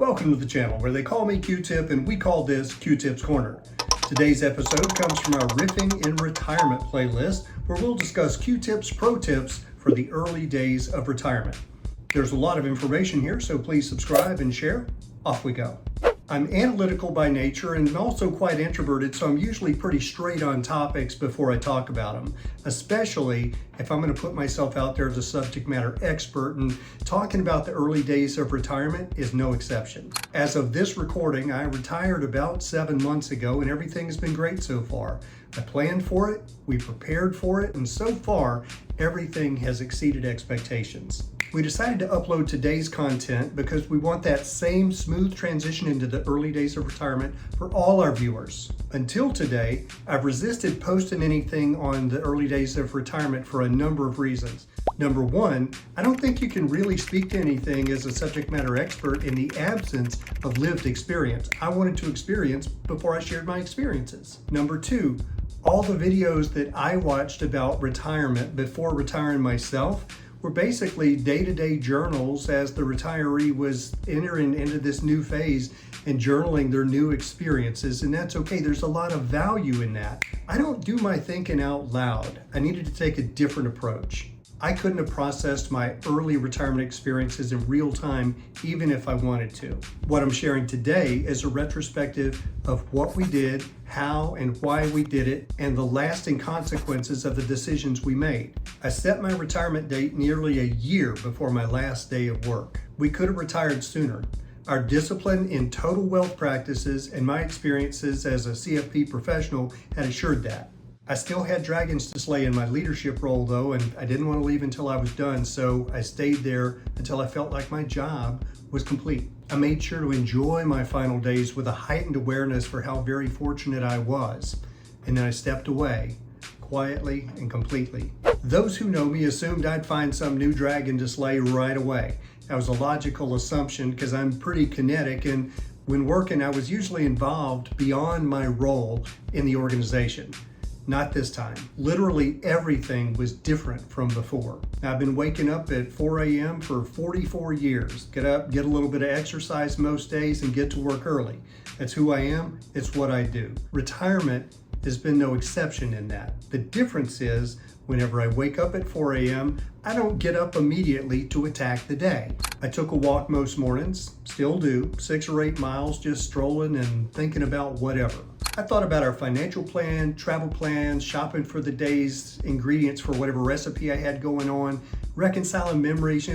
Welcome to the channel where they call me Q-Tip and we call this Q-Tip's Corner. Today's episode comes from our Riffing in Retirement playlist where we'll discuss Q-Tip's pro tips for the early days of retirement. There's a lot of information here, so please subscribe and share. Off we go. I'm analytical by nature and also quite introverted, so I'm usually pretty straight on topics before I talk about them, especially if I'm going to put myself out there as a subject matter expert, and talking about the early days of retirement is no exception. As of this recording, I retired about 7 months ago and everything has been great so far. I planned for it, we prepared for it, and so far everything has exceeded expectations. We decided to upload today's content because we want that same smooth transition into the early days of retirement for all our viewers. Until today, I've resisted posting anything on the early days of retirement for a number of reasons. Number one, I don't think you can really speak to anything as a subject matter expert in the absence of lived experience. I wanted to experience before I shared my experiences. Number two, all the videos that I watched about retirement before retiring myself were basically day-to-day journals as the retiree was entering into this new phase and journaling their new experiences, and that's okay. There's a lot of value in that. I don't do my thinking out loud. I needed to take a different approach. I couldn't have processed my early retirement experiences in real time, even if I wanted to. What I'm sharing today is a retrospective of what we did, how and why we did it, and the lasting consequences of the decisions we made. I set my retirement date nearly a year before my last day of work. We could have retired sooner. Our discipline in total wealth practices and my experiences as a CFP professional had assured that. I still had dragons to slay in my leadership role though, and I didn't want to leave until I was done, so I stayed there until I felt like my job was complete. I made sure to enjoy my final days with a heightened awareness for how very fortunate I was, and then I stepped away, quietly and completely. Those who know me assumed I'd find some new dragon to slay right away. That was a logical assumption because I'm pretty kinetic, and when working I was usually involved beyond my role in the organization. Not this time. Literally everything was different from before. Now, I've been waking up at 4 a.m. for 44 years. Get up, get a little bit of exercise most days, and get to work early. That's who I am. It's what I do. Retirement has been no exception in that. The difference is whenever I wake up at 4 a.m., I don't get up immediately to attack the day. I took a walk most mornings, still do, 6 or 8 miles, just strolling and thinking about whatever. I thought about our financial plan, travel plans, shopping for the day's ingredients for whatever recipe I had going on, reconciling memories,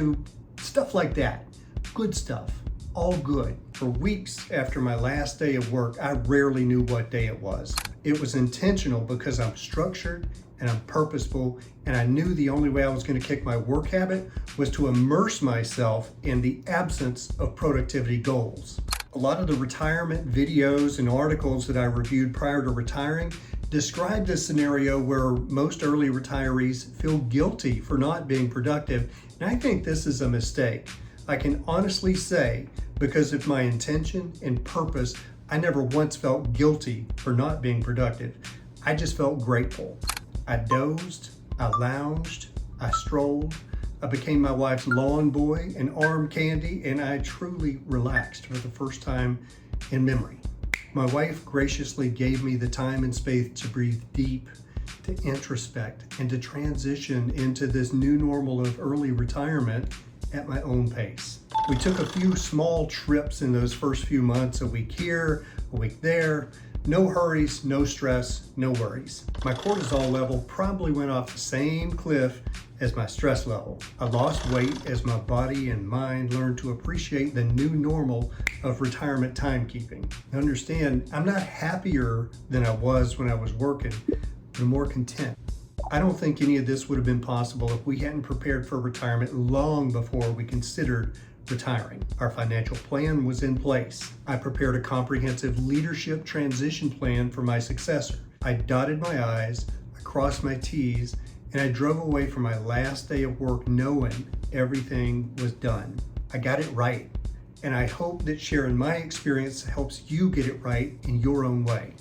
stuff like that. Good stuff, all good. For weeks after my last day of work, I rarely knew what day it was. It was intentional because I'm structured and I'm purposeful, and I knew the only way I was going to kick my work habit was to immerse myself in the absence of productivity goals. A lot of the retirement videos and articles that I reviewed prior to retiring described a scenario where most early retirees feel guilty for not being productive, and I think this is a mistake. I can honestly say, because of my intention and purpose, I never once felt guilty for not being productive. I just felt grateful. I dozed, I lounged, I strolled, I became my wife's lawn boy and arm candy, and I truly relaxed for the first time in memory. My wife graciously gave me the time and space to breathe deep, to introspect, and to transition into this new normal of early retirement at my own pace. We took a few small trips in those first few months, a week here, a week there. No hurries, no stress, no worries. My cortisol level probably went off the same cliff as my stress level. I lost weight as my body and mind learned to appreciate the new normal of retirement timekeeping. Understand, I'm not happier than I was when I was working, but I'm more content. I don't think any of this would have been possible if we hadn't prepared for retirement long before we considered retiring. Our financial plan was in place. I prepared a comprehensive leadership transition plan for my successor. I dotted my I's, I crossed my T's, and I drove away from my last day of work knowing everything was done. I got it right, and I hope that sharing my experience helps you get it right in your own way.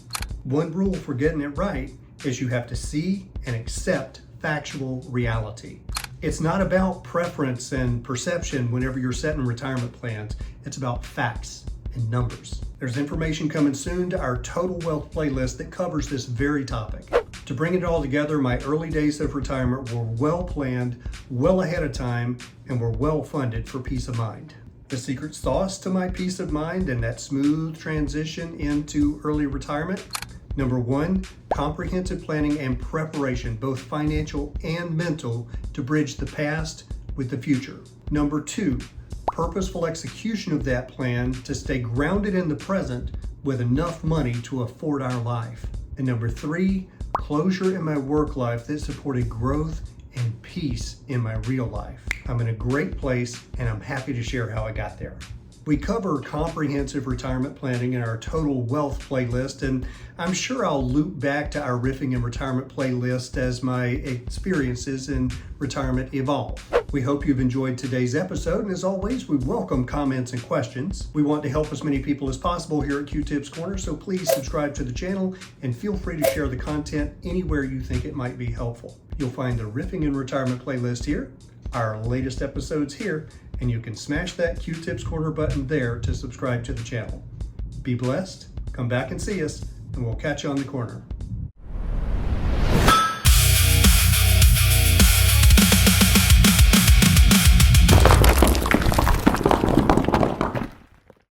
One rule for getting it right is you have to see and accept factual reality. It's not about preference and perception whenever you're setting retirement plans. It's about facts and numbers. There's information coming soon to our Total Wealth playlist that covers this very topic. To bring it all together, my early days of retirement were well planned, well ahead of time, and were well funded for peace of mind. The secret sauce to my peace of mind and that smooth transition into early retirement: number one, comprehensive planning and preparation, both financial and mental, to bridge the past with the future. Number two, purposeful execution of that plan to stay grounded in the present with enough money to afford our life. And number three, closure in my work life that supported growth and peace in my real life. I'm in a great place and I'm happy to share how I got there. We cover comprehensive retirement planning in our Total Wealth playlist, and I'm sure I'll loop back to our Riffing in Retirement playlist as my experiences in retirement evolve. We hope you've enjoyed today's episode, and as always, we welcome comments and questions. We want to help as many people as possible here at Q-Tips Corner, so please subscribe to the channel and feel free to share the content anywhere you think it might be helpful. You'll find the Riffing in Retirement playlist here, our latest episodes here, and you can smash that Q-Tips Corner button there to subscribe to the channel. Be blessed, come back and see us, and we'll catch you on the corner.